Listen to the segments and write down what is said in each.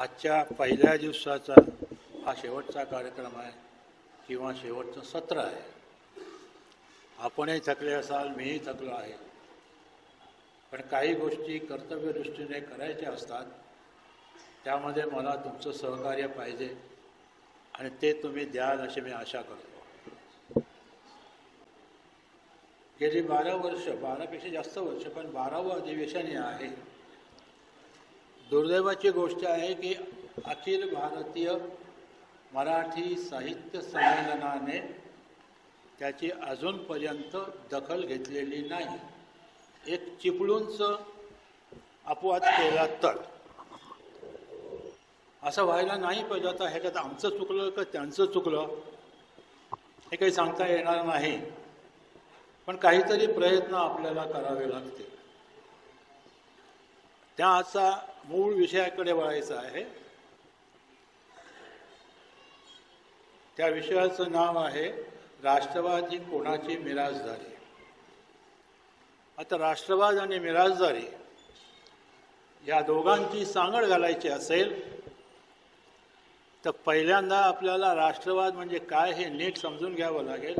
आजच्या पहिल्या दिवसाचा हा शेवटचा कार्यक्रम आहे किंवा शेवटचं सत्र आहे. आपणही थकले असाल, मीही थकलो आहे. पण काही गोष्टी कर्तव्यदृष्टीने करायच्या असतात. त्यामध्ये मला तुमचं सहकार्य पाहिजे आणि ते तुम्ही द्याल अशी मी आशा करतो. गेली 12 वर्ष, 12पेक्षा जास्त वर्ष, पण 12वं अधिवेशन हे आहे. दुर्दैवाची गोष्ट आहे की अखिल भारतीय मराठी साहित्य संमेलनाने त्याची अजूनपर्यंत दखल घेतलेली नाही. एक चिपळूणच अपवाद केला तर असं व्हायला नाही पाहिजे. आता ह्याच्यात आमचं चुकलं का त्यांचं चुकलं हे काही सांगता येणार नाही, पण काहीतरी प्रयत्न आपल्याला करावे लागतील. त्या आजचा मूळ विषयाकडे वळायचं आहे. त्या विषयाचं नाव आहे राष्ट्रवादी कोणाची मिरासदारी. आता राष्ट्रवाद आणि मिरासदारी या दोघांची सांगड घालायची असेल तर पहिल्यांदा आपल्याला राष्ट्रवाद म्हणजे काय हे नीट समजून घ्यावं लागेल.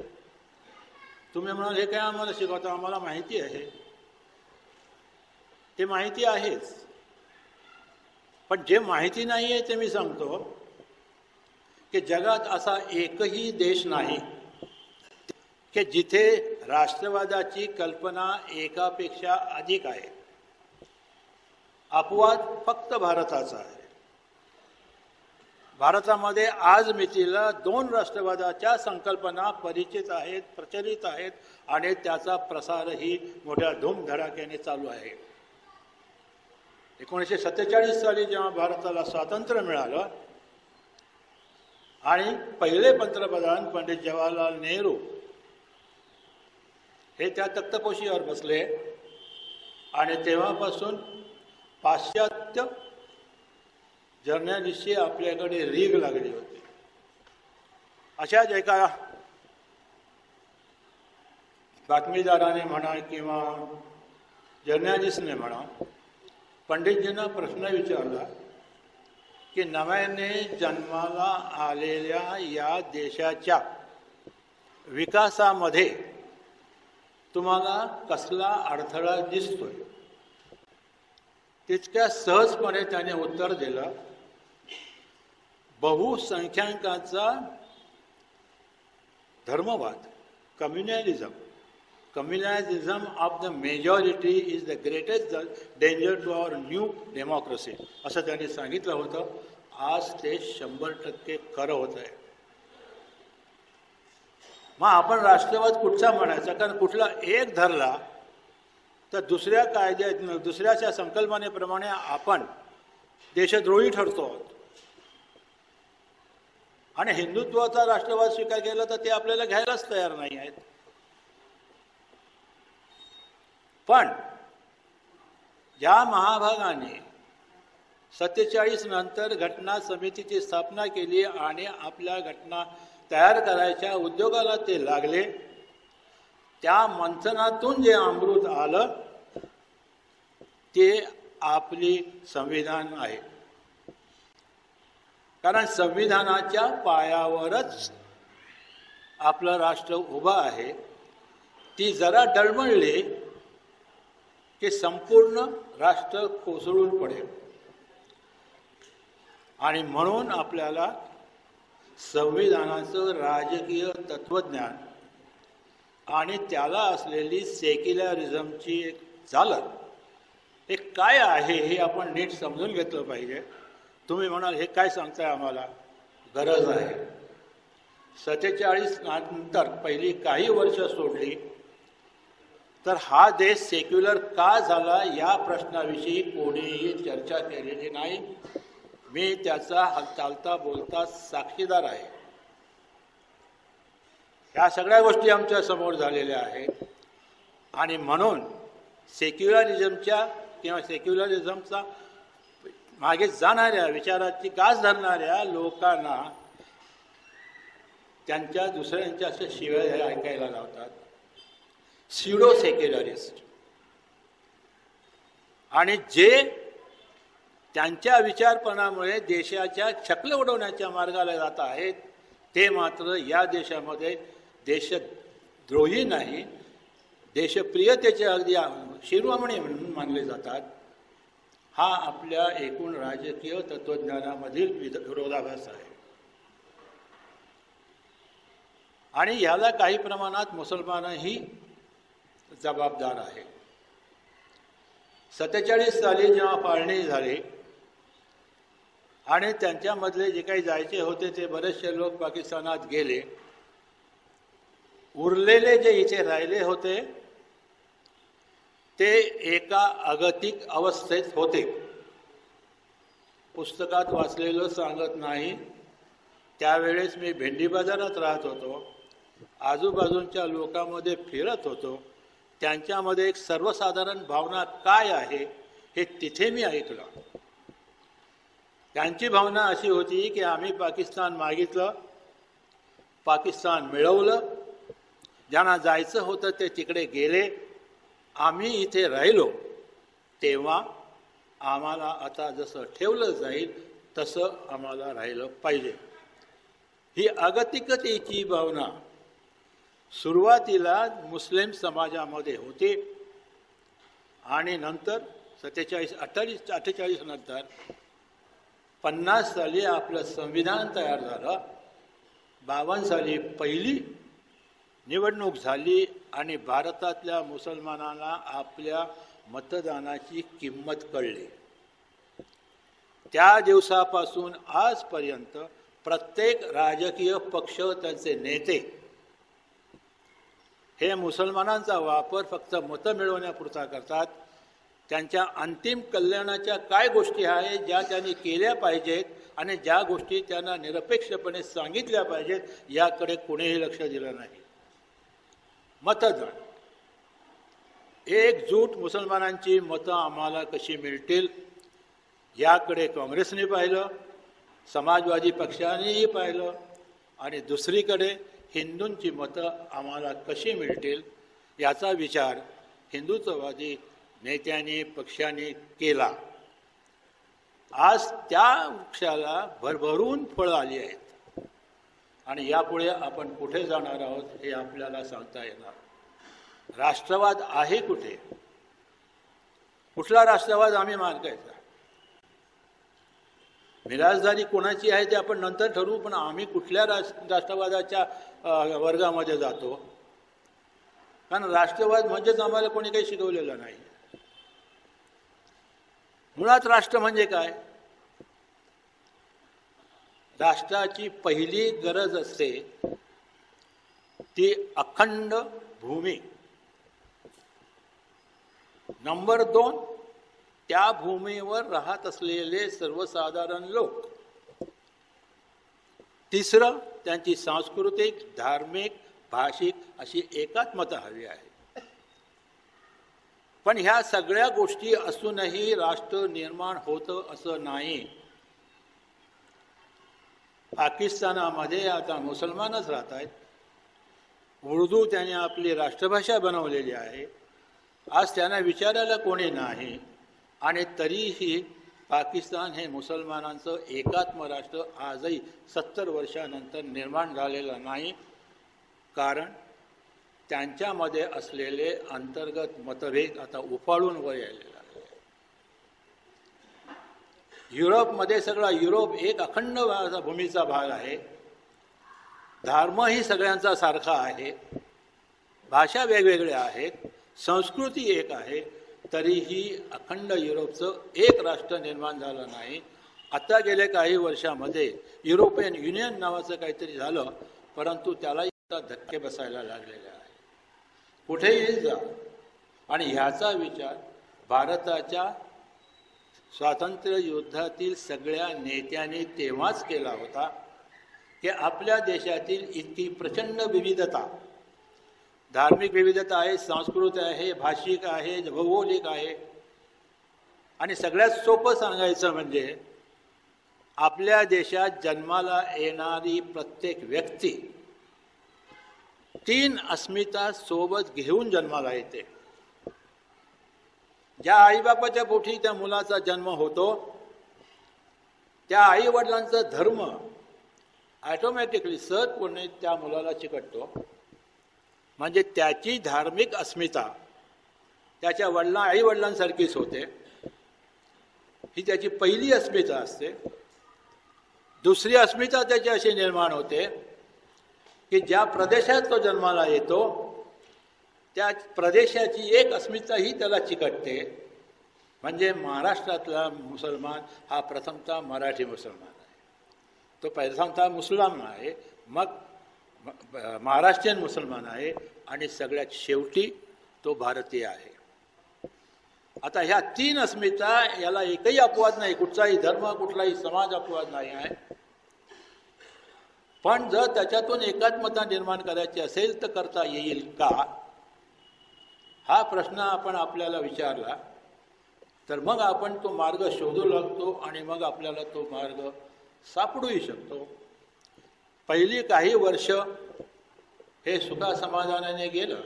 तुम्ही म्हणाल हे काय आम्हाला शिकवता, आम्हाला माहिती आहे. ते माहिती आहेच, पण जे माहिती नाही आहे ते मी सांगतो की जगात असा एकही देश नाही की जिथे राष्ट्रवादाची कल्पना एकापेक्षा अधिक आहे. अपवाद फक्त भारताचा आहे. भारतामध्ये आज मितीला 2 राष्ट्रवादाच्या संकल्पना परिचित आहेत, प्रचलित आहेत आणि त्याचा प्रसारही मोठ्या धूमधडाक्याने चालू आहे. 1947 साली जेव्हा भारताला स्वातंत्र्य मिळालं आणि पहिले पंतप्रधान पंडित जवाहरलाल नेहरू हे त्या तख्तपोशीवर बसले आणि तेव्हापासून पाश्चात्य जर्नलिस्टची आपल्याकडे रीग लागली होती. अशाच एका बातमीदाराने म्हणा किंवा जर्नलिस्टने म्हणा पंडितजींना प्रश्न विचारला की नव्याने जन्माला आलेल्या या देशाच्या विकासामध्ये तुम्हाला कसला अडथळा दिसतोय? तितक्या सहजपणे त्याने उत्तर दिलं, बहुसंख्याकांचा धर्मवाद, communalism of the majority is the greatest danger to our new democracy असं त्यांनी सांगितलं होतं. आज ते 100% खरं होत आहे. मग आपण राष्ट्रवाद कुठचा म्हणायचा? कारण कुठला एक धरला तर दुसऱ्या कायद्यात, दुसऱ्याच्या संकल्पनेप्रमाणे आपण देशद्रोही ठरतो आहोत. आणि हिंदुत्वाचा राष्ट्रवाद स्वीकार केला तर ते आपल्याला घ्यायलाच तयार नाही आहेत. पण ज्या महाभागाने 47 नंतर घटना समितीची स्थापना केली आणि आपल्या घटना तयार करायच्या उद्योगाला ते लागले, त्या मंथनातून जे अमृत आलं ते आपली संविधान आहे. कारण संविधानाच्या पायावरच आपलं राष्ट्र उभं आहे. ती जरा डळमळली की संपूर्ण राष्ट्र कोसळून पडेल. आणि म्हणून आपल्याला संविधानाचं राजकीय तत्वज्ञान आणि त्याला असलेली सेक्युलरिझमची एक चालत हे काय आहे हे आपण नीट समजून घेतलं पाहिजे. तुम्ही म्हणाल हे काय सांगताय आम्हाला? गरज आहे. 47 नंतर पहिली काही वर्ष सोडली तर हा देश सेक्युलर का झाला या प्रश्नाविषयी कोणीही चर्चा केलेली नाही. मी त्याचा चालता बोलता साक्षीदार आहे. ह्या सगळ्या गोष्टी आमच्या समोर झालेल्या आहेत. आणि म्हणून सेक्युलरिझमच्या किंवा सेक्युलरिझमचा मागे जाणाऱ्या विचाराची गाज धरणाऱ्या लोकांना त्यांच्या दुसऱ्यांच्या अशा शिव्या ऐकायला लावतात. Pseudo secularist. आणि जे त्यांच्या विचारपणामुळे देशाच्या छकल उडवण्याच्या मार्गाला जात आहेत, ते मात्र या देशामध्ये देशद्रोही नाही, देशप्रियतेचे अगदी शिरोमणी म्हणून मानले जातात. हा आपल्या एकूण राजकीय तत्त्वज्ञानामधील विरोधाभास आहे. आणि याला काही प्रमाणात मुसलमानही जबाबदार आहे. 47 साली जेव्हा फाळणी झाली आणि त्यांच्यामधले जे काही जायचे होते ते बरेचसे लोक पाकिस्तानात गेले, उरलेले जे इथे राहिले होते ते एका अगतिक अवस्थेत होते. पुस्तकात वाचलेलं सांगत नाही. त्यावेळेस मी भेंडी बाजारात राहत होतो, आजूबाजूच्या लोकांमध्ये फिरत होतो. त्यांच्यामध्ये एक सर्वसाधारण भावना काय आहे हे तिथे मी ऐकलं. त्यांची भावना अशी होती की आम्ही पाकिस्तान मागितलं, पाकिस्तान मिळवलं, ज्यांना जायचं होतं ते तिकडे गेले, आम्ही इथे राहिलो, तेव्हा आम्हाला आता जसं ठेवलं जाईल तसं आम्हाला राहिलं पाहिजे. ही अगतिकतेची भावना सुरुवातीला मुस्लिम समाजामध्ये होती आणि नंतर 48 नंतर 50 साली आपलं संविधान तयार झालं, 52 साली पहिली निवडणूक झाली आणि भारतातल्या मुसलमानांना आपल्या मतदानाची किंमत कळली. त्या दिवसापासून आजपर्यंत प्रत्येक राजकीय पक्ष, त्यांचे नेते हे मुसलमानांचा वापर फक्त मतं मिळवण्यापुरता करतात. त्यांच्या अंतिम कल्याणाच्या काय गोष्टी आहेत ज्या त्यांनी केल्या पाहिजेत आणि ज्या गोष्टी त्यांना निरपेक्षपणे सांगितल्या पाहिजेत याकडे कोणीही लक्ष दिलं नाही. मतदान, एकजूट मुसलमानांची मतं आम्हाला कशी मिळतील याकडे काँग्रेसने पाहिलं, समाजवादी पक्षानेही पाहिलं आणि दुसरीकडे हिंदूंची मतं आम्हाला कशी मिळतील याचा विचार हिंदुत्ववादी नेत्यांनी, पक्षांनी केला. आज त्या वृक्षाला भरभरून फळं आली आहेत आणि यापुढे आपण कुठे जाणार आहोत हे आपल्याला सांगता येणार. राष्ट्रवाद आहे कुठे? कुठला राष्ट्रवाद आम्ही मागायचा? मिराजदारी कोणाची आहे ते आपण नंतर ठरवू, पण आम्ही कुठल्या राष्ट्रवादाच्या वर्गामध्ये जातो? कारण राष्ट्रवाद म्हणजेच आम्हाला कोणी काही शिकवलेलं नाही. मुळात राष्ट्र म्हणजे काय? राष्ट्राची पहिली गरज असते ती अखंड भूमी. नंबर 2, त्या भूमीवर राहत असलेले सर्वसाधारण लोक. तिसरं, त्यांची सांस्कृतिक, धार्मिक, भाषिक अशी एकात्मता हवी आहे. पण ह्या सगळ्या गोष्टी असूनही राष्ट्र निर्माण होतं असं नाही. पाकिस्तानामध्ये आता मुसलमानच राहत आहेत. उर्दू त्याने आपली राष्ट्रभाषा बनवलेली आहे. आज त्यांना विचारायला कोणी नाही आणि तरीही पाकिस्तान हे मुसलमानांचं एकात्म राष्ट्र आजही 70 वर्षानंतर निर्माण झालेलं नाही. कारण त्यांच्यामध्ये असलेले अंतर्गत मतभेद आता उफाळून वर यायलेला आहे. युरोपमध्ये सगळा युरोप एक अखंड भूमीचा भाग आहे. धर्मही सगळ्यांचा सारखा आहे, भाषा वेगवेगळ्या आहेत, संस्कृती एक आहे, तरीही अखंड युरोपचं एक राष्ट्र निर्माण झालं नाही. आता गेल्या काही वर्षामध्ये युरोपियन युनियन नावाचं काहीतरी झालं, परंतु त्यालाही आता धक्के बसायला लागलेले आहे. कुठेही जा आणि ह्याचा विचार भारताच्या स्वातंत्र्य युद्धातील सगळ्या नेत्यांनी तेव्हाच केला होता की आपल्या देशातील इतकी प्रचंड विविधता, धार्मिक विविधता आहे, सांस्कृतिक आहे, भाषिक आहे, भौगोलिक आहे आणि सगळ्यात सोपं सांगायचं म्हणजे आपल्या देशात जन्माला येणारी प्रत्येक व्यक्ती 3 अस्मिता सोबत घेऊन जन्माला येते. ज्या आईबापाच्या पोटी त्या मुलाचा जन्म होतो त्या आईवडिलांचा धर्म ॲटोमॅटिकली सहजपणे त्या मुलाला चिकटतो. म्हणजे त्याची धार्मिक अस्मिता त्याच्या आईवडिलांसारखीच होते. ही त्याची पहिली अस्मिता असते. दुसरी अस्मिता त्याची अशी निर्माण होते की ज्या प्रदेशात तो जन्माला येतो त्या प्रदेशाची एक अस्मिता ही त्याला चिकटते. म्हणजे महाराष्ट्रातला मुसलमान हा प्रथमतः मराठी मुसलमान आहे, तो प्रथमतः मुसलमान आहे, मग महाराष्ट्रीयन मुसलमान आहे आणि सगळ्यात शेवटी तो भारतीय आहे. आता ह्या तीन अस्मिता याला एकही अपवाद नाही, कुठलाही धर्म कुठलाही समाज अपवाद नाही आहे. पण जर त्याच्यातून एकात्मता निर्माण करायची असेल तर करता येईल का, हा प्रश्न आपण आपल्याला विचारला तर मग आपण तो मार्ग शोधू लागतो आणि मग आपल्याला तो मार्ग सापडूही शकतो. पहिली काही वर्ष हे सुखासमाधानाने गेलं.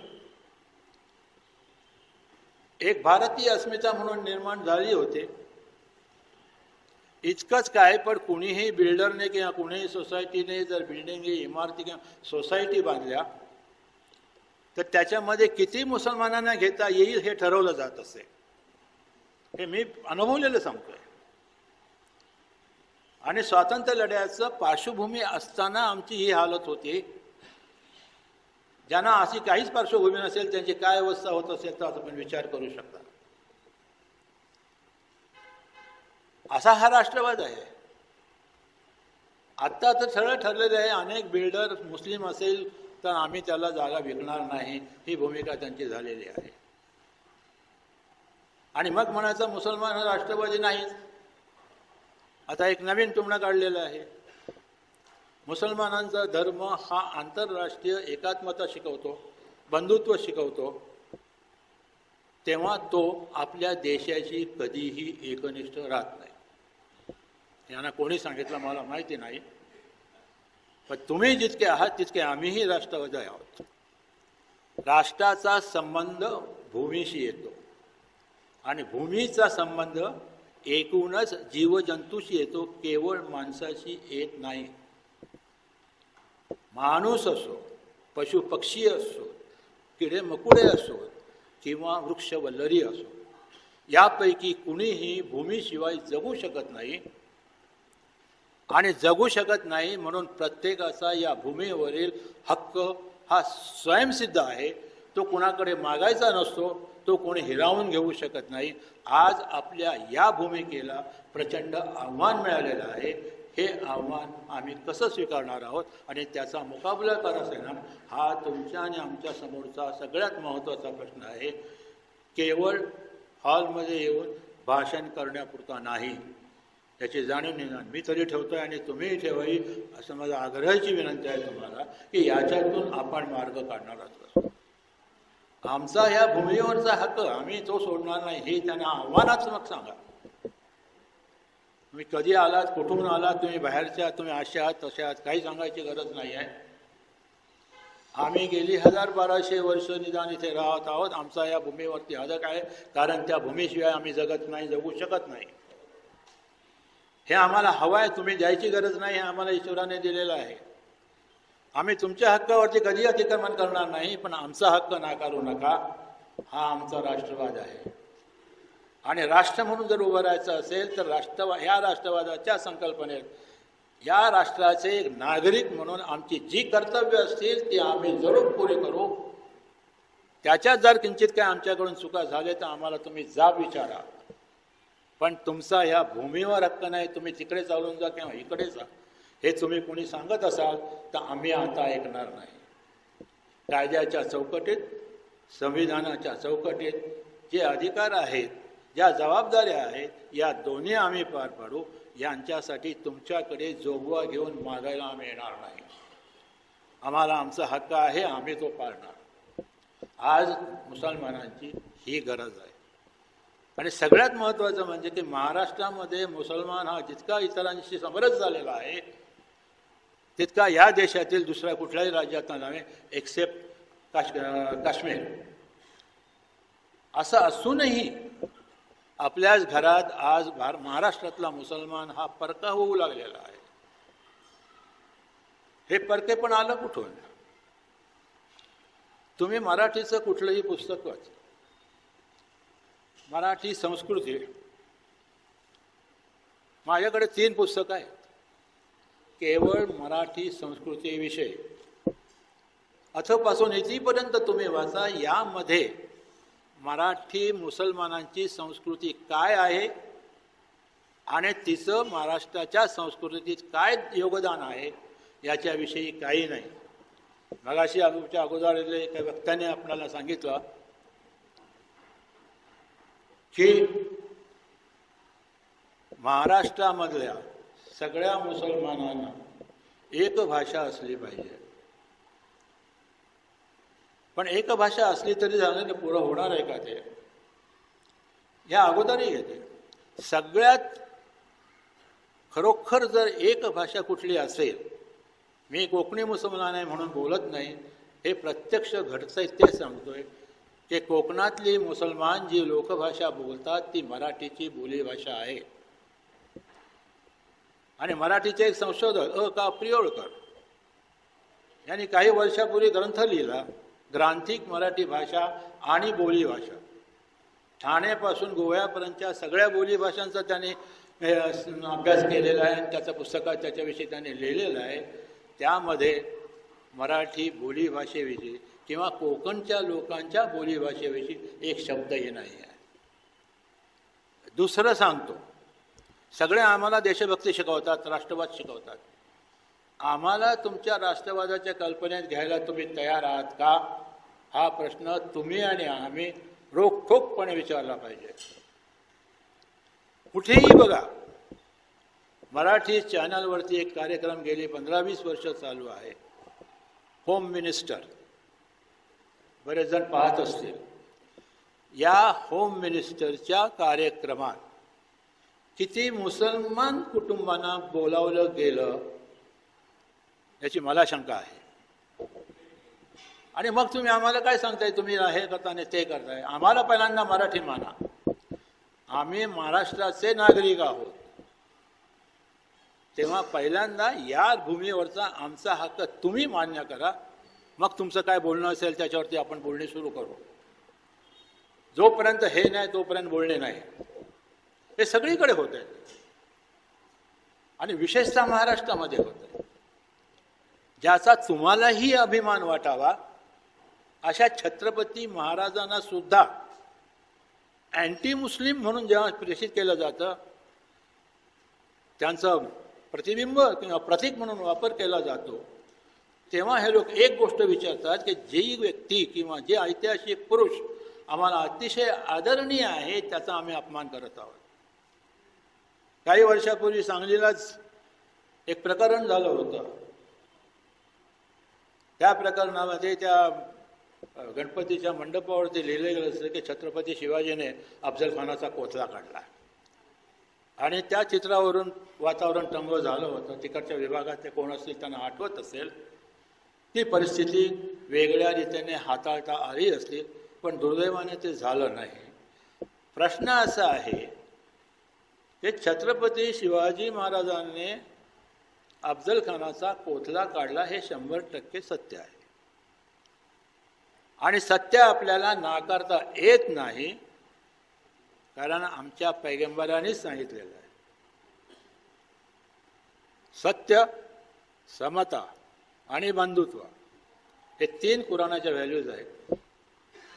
एक भारतीय अस्मिता म्हणून निर्माण झाली होते. इतकंच काय, पण कुणीही बिल्डरने किंवा कुणीही सोसायटीने जर बिल्डिंग इमारती किंवा सोसायटी बांधल्या तर त्याच्यामध्ये किती मुसलमानांना घेता येईल हे ठरवलं जात असे. हे मी अनुभवलेलं सांगतोय. आणि स्वातंत्र्य लढ्याचं पार्श्वभूमी असताना आमची ही हालत होती. ज्यांना अशी काहीच पार्श्वभूमी नसेल त्यांची काय अवस्था होत असेल तर आपण विचार करू शकता. असा हा राष्ट्रवाद आहे. आत्ता तर सरळ ठरलेलं आहे, अनेक बिल्डर मुस्लिम असेल तर आम्ही त्याला जागा विकणार नाही, ही भूमिका त्यांची झालेली आहे. आणि मग म्हणायचं मुसलमान हा राष्ट्रवादी नाहीच. आता एक नवीन टुमणं काढलेलं आहे. मुसलमानांचा धर्म हा आंतरराष्ट्रीय एकात्मता शिकवतो, बंधुत्व शिकवतो. तेव्हा तो आपल्या देशाची कधीही एकनिष्ठ राहत नाही. यांना कोणी सांगितलं मला माहिती नाही, पण तुम्ही जितके आहात तितके आम्हीही राष्ट्रवादी आहोत. राष्ट्राचा संबंध भूमीशी येतो आणि भूमीचा संबंध एकूणच जीवजंतूशी येतो, केवळ माणसाशी येत नाही. माणूस असो, पशु पक्षी असो, किडे मकुडे असो किंवा वृक्षवल्लरी असो, यापैकी कुणीही भूमीशिवाय जगू शकत नाही. आणि जगू शकत नाही म्हणून प्रत्येकाचा या भूमीवरील हक्क हा स्वयंसिद्ध आहे. तो कुणाकडे मागायचा नसतो, तो कोणी हिरावून घेऊ शकत नाही. आज आपल्या या भूमिकेला प्रचंड आव्हान मिळालेलं आहे. हे आव्हान आम्ही कसं स्वीकारणार आहोत आणि त्याचा मुकाबला करत येणार, हा तुमच्या आणि आमच्या समोरचा सगळ्यात महत्त्वाचा प्रश्न आहे. केवळ हॉलमध्ये येऊन भाषण करण्यापुरता नाही, त्याची जाणीव निर्माण मी तरी ठेवतोय आणि तुम्हीही ठेवावी असं माझा आग्रहाची विनंती आहे तुम्हाला की याच्यातून आपण मार्ग काढणार असतो. आमचा ह्या भूमीवरचा हक्क आम्ही तो सोडणार नाही, हे त्यांना आव्हानात्मक सांगा. तुम्ही कधी आलात, कुठून आलात, तुम्ही बाहेरच्या, तुम्ही असे आहात तसे आहात, काही सांगायची गरज नाही आहे. आम्ही गेली 1200 वर्ष निदान इथे राहत आहोत. आमचा या भूमीवरती हक्क आहे, कारण त्या भूमीशिवाय आम्ही जगत नाही, जगू शकत नाही. हे आम्हाला हवं आहे, तुम्ही द्यायची गरज नाही, हे आम्हाला ईश्वराने दिलेलं आहे. आम्ही तुमच्या हक्कावरती कधी अतिक्रमण करणार नाही, पण आमचा हक्क नाकारू नका, हा आमचा राष्ट्रवाद आहे. आणि राष्ट्र म्हणून जर उभं राहायचं असेल तर ह्या राष्ट्रवादाच्या संकल्पनेत या राष्ट्राचे एक नागरिक म्हणून आमची जी कर्तव्य असतील ती आम्ही जरूर पुरी करू. त्याच्यात जर किंचित काय आमच्याकडून चुका झाले तर आम्हाला तुम्ही जाब विचारा, पण तुमचा ह्या भूमीवर हक्क नाही, तुम्ही तिकडे चालून जा किंवा इकडे जा, हे तुम्ही कोणी सांगत असाल तर आम्ही आता ऐकणार नाही. कायद्याच्या चौकटीत, संविधानाच्या चौकटीत जे अधिकार आहेत, ज्या जबाबदाऱ्या आहेत, या दोन्ही आम्ही पार पाडू. यांच्यासाठी तुमच्याकडे जोगवा घेऊन मागायला आम्ही येणार नाही. आम्हाला आमचा हक्क आहे, आम्ही तो पाळणार. आज मुसलमानांची ही गरज आहे. आणि सगळ्यात महत्त्वाचं म्हणजे की महाराष्ट्रामध्ये मुसलमान हा जितका इतरांशी समरस झालेला आहे तितका या देशातील दुसऱ्या कुठल्याही राज्यात नव्हे, एक्सेप्ट काश्मीर. असं असूनही आपल्याच घरात आज महाराष्ट्रातला मुसलमान हा परका होऊ लागलेला आहे. हे परके पण आलं कुठून? तुम्ही मराठीचं कुठलंही पुस्तक वाचा, मराठी संस्कृती. माझ्याकडे 3 पुस्तकं आहेत केवळ मराठी संस्कृतीविषयी. अथपासून इथपर्यंत तुम्ही वाचा. यामध्ये मराठी मुसलमानांची संस्कृती काय आहे आणि तिचं महाराष्ट्राच्या संस्कृतीत काय योगदान आहे याच्याविषयी काही नाही. मगाशी आमच्या अगोदर एका वक्त्याने आपल्याला सांगितलं की महाराष्ट्रामधल्या सगळ्या मुसलमानांना एक भाषा असली पाहिजे. पण एक भाषा असली तरी झालं तर पुरं होणार आहे का ते? या अगोदरही येते. सगळ्यात खरोखर जर एक भाषा कुठली असेल, मी कोकणी मुसलमान आहे म्हणून बोलत नाही, हे प्रत्यक्ष घडतंय ते सांगतोय की कोकणातली मुसलमान जी लोकभाषा बोलतात ती मराठीची बोलीभाषा आहे. आणि मराठीचे एक संशोधक का प्रियोळकर यांनी काही वर्षापूर्वी ग्रंथ लिहिला, ग्रांथिक मराठी भाषा आणि बोलीभाषा. ठाण्यापासून गोव्यापर्यंतच्या सगळ्या बोलीभाषांचा त्याने अभ्यास केलेला आहे आणि त्याचं पुस्तकात त्याच्याविषयी त्याने लिहिलेलं आहे. त्यामध्ये मराठी बोलीभाषेविषयी किंवा कोकणच्या लोकांच्या बोलीभाषेविषयी एक शब्दही नाही आहे. दुसरं सांगतो, सगळे आम्हाला देशभक्ती शिकवतात, राष्ट्रवाद शिकवतात. आम्हाला तुमच्या राष्ट्रवादाच्या कल्पनेत घ्यायला तुम्ही तयार आहात का? हा प्रश्न तुम्ही आणि आम्ही रोखठोकपणे विचारला पाहिजे. कुठेही बघा, मराठी चॅनलवरती एक कार्यक्रम गेली 15-20 वर्ष चालू आहे, होम मिनिस्टर. बरेच जण पाहत असतील. या होम मिनिस्टरच्या कार्यक्रमात किती मुसलमान कुटुंबांना बोलावलं गेलं याची मला शंका आहे. आणि मग तुम्ही आम्हाला काय सांगताय, तुम्ही हे करताय ते करताय? आम्हाला पहिल्यांदा मराठी माना. आम्ही महाराष्ट्राचे नागरिक आहोत, तेव्हा पहिल्यांदा या भूमीवरचा आमचा हक्क तुम्ही मान्य करा. मग तुमचं काय बोलणं असेल त्याच्यावरती आपण बोलणे सुरू करू. जोपर्यंत हे नाही तोपर्यंत बोलणे नाही. हे सगळीकडे होत आहे आणि विशेषतः महाराष्ट्रामध्ये होत आहे. ज्याचा तुम्हालाही अभिमान वाटावा अशा छत्रपती महाराजांना सुद्धा अँटी मुस्लिम म्हणून जेव्हा प्रेषित केलं जातं, त्यांचं प्रतिबिंब किंवा प्रतीक म्हणून वापर केला जातो, तेव्हा हे लोक एक गोष्ट विचारतात की जी व्यक्ती किंवा जे ऐतिहासिक पुरुष आम्हाला अतिशय आदरणीय आहे त्याचा आम्ही अपमान करत आहोत. काही वर्षापूर्वी सांगलीलाच एक प्रकरण झालं होतं. त्या प्रकरणामध्ये त्या गणपतीच्या मंडपावरती लिहिलं गेलं असतं की छत्रपती शिवाजीने अफजल खानाचा कोथळा काढला. आणि त्या चित्रावरून वातावरण तंग झालं होतं. तिकडच्या विभागात ते कोण असतील त्यांना आठवत असेल. ती परिस्थिती वेगळ्या रीतीने हाताळता आली असली, पण दुर्दैवाने ते झालं नाही. प्रश्न असा आहे की छत्रपती शिवाजी महाराजांनी अफजल खानाचा कोथळा काढला हे 100% सत्य आहे. आणि सत्य आपल्याला नाकारता येत नाही, कारण आमच्या पैगंबरांनीच सांगितलेलं आहे. सत्य, समता आणि बंधुत्व हे 3 कुराणाच्या व्हॅल्यूज आहेत.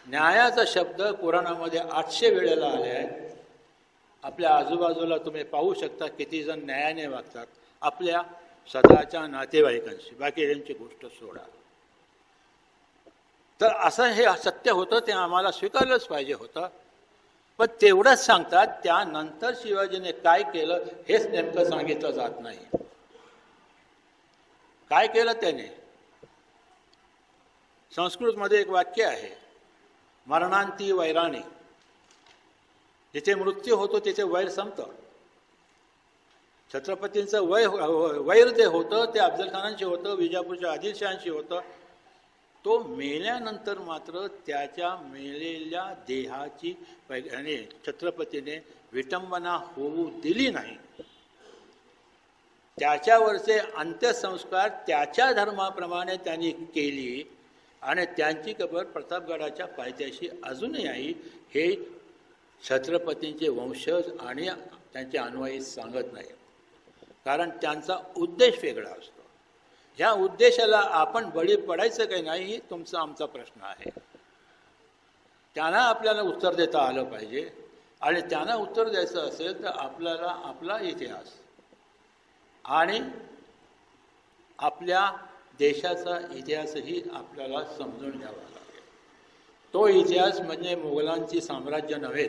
न्यायाचा शब्द कुराणामध्ये 800 वेळेला आले आहे. आपल्या आजूबाजूला तुम्ही पाहू शकता किती जण न्यायाने वागतात आपल्या स्वतःच्या नातेवाईकांशी, बाकी त्यांची गोष्ट सोडा. तर असं हे सत्य होतं, ते आम्हाला स्वीकारलंच पाहिजे होतं. पण तेवढंच सांगतात, त्यानंतर शिवाजीने काय केलं हेच नेमकं सांगितलं जात नाही. काय केलं त्याने? संस्कृतमध्ये एक वाक्य आहे, मरणांती वैराणी. जिथे मृत्यू होतो तिथे वैर संपतं. छत्रपतींचं वैर जे होतं ते अफजल खानांशी होतं, विजापूरच्या आदिलशहांशी होतं. तो मेल्यानंतर मात्र त्याच्या मेलेल्या देहाची आणि छत्रपतीने विटंबना होऊ दिली नाही. त्याच्यावरचे अंत्यसंस्कार त्याच्या धर्माप्रमाणे त्यांनी केली आणि त्यांची कबर प्रतापगडाच्या पायथ्याशी अजूनही आहे. हे छत्रपतींचे वंशज आणि त्यांचे अनुयायी सांगत नाही, कारण त्यांचा उद्देश वेगळा असतो. ह्या उद्देशाला आपण बळी पडायचं काही नाही, ही तुमचा आमचा प्रश्न आहे. त्यांना आपल्याला उत्तर देता आलं पाहिजे आणि त्यांना उत्तर द्यायचं असेल तर आपल्याला आपला इतिहास आणि आपल्या देशाचा इतिहासही आपल्याला समजून घ्यावा लागेल. तो इतिहास म्हणजे मुघलांची साम्राज्य नव्हे,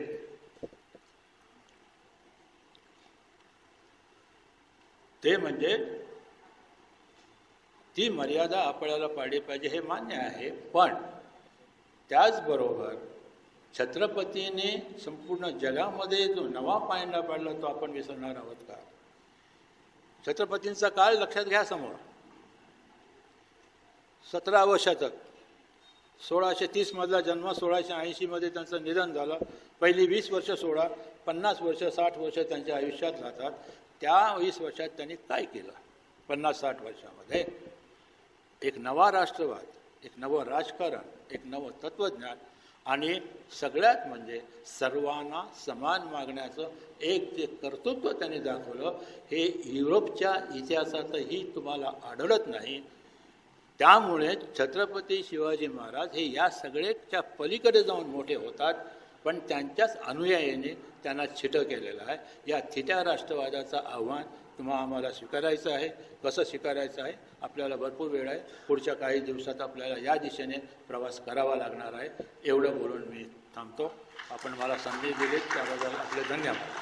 ते म्हणजे ती मर्यादा आपल्याला पाळली पाहिजे, हे मान्य आहे. पण त्याचबरोबर छत्रपतीने संपूर्ण जगामध्ये जो नवा पायंडा पाडला तो आपण विसरणार आहोत का? छत्रपतींचा काळ लक्षात घ्या. समोर 17वे शतक, 1630 मधला जन्म, 1680 मध्ये त्यांचं निधन झालं. पहिली 20 वर्ष सोडा, 50 वर्ष 60 वर्ष त्यांच्या आयुष्यात जातात. त्या 20 वर्षात त्यांनी काय केलं? 50-60 वर्षामध्ये एक नवा राष्ट्रवाद, एक नवं राजकारण, एक नवं तत्त्वज्ञान आणि सगळ्यात म्हणजे सर्वांना समान मागण्याचं एक जे कर्तृत्व त्यांनी दाखवलं, हे युरोपच्या इतिहासातही तुम्हाला आढळत नाही. त्यामुळे छत्रपती शिवाजी महाराज हे या सगळ्याच्या पलीकडे जाऊन मोठे होतात, पण त्यांच्याच अनुयायाने त्यांना छिटं केलेलं आहे. या थिट्या राष्ट्रवादाचं आव्हान आम्हाला स्वीकारायचं आहे. कसं स्वीकारायचं आहे? आपल्याला भरपूर वेळ आहे. पुढच्या काही दिवसात आपल्याला या दिशेने प्रवास करावा लागणार आहे. एवढं बोलून मी थांबतो. आपण मला संधी दिलीत त्याबद्दल आपले धन्यवाद.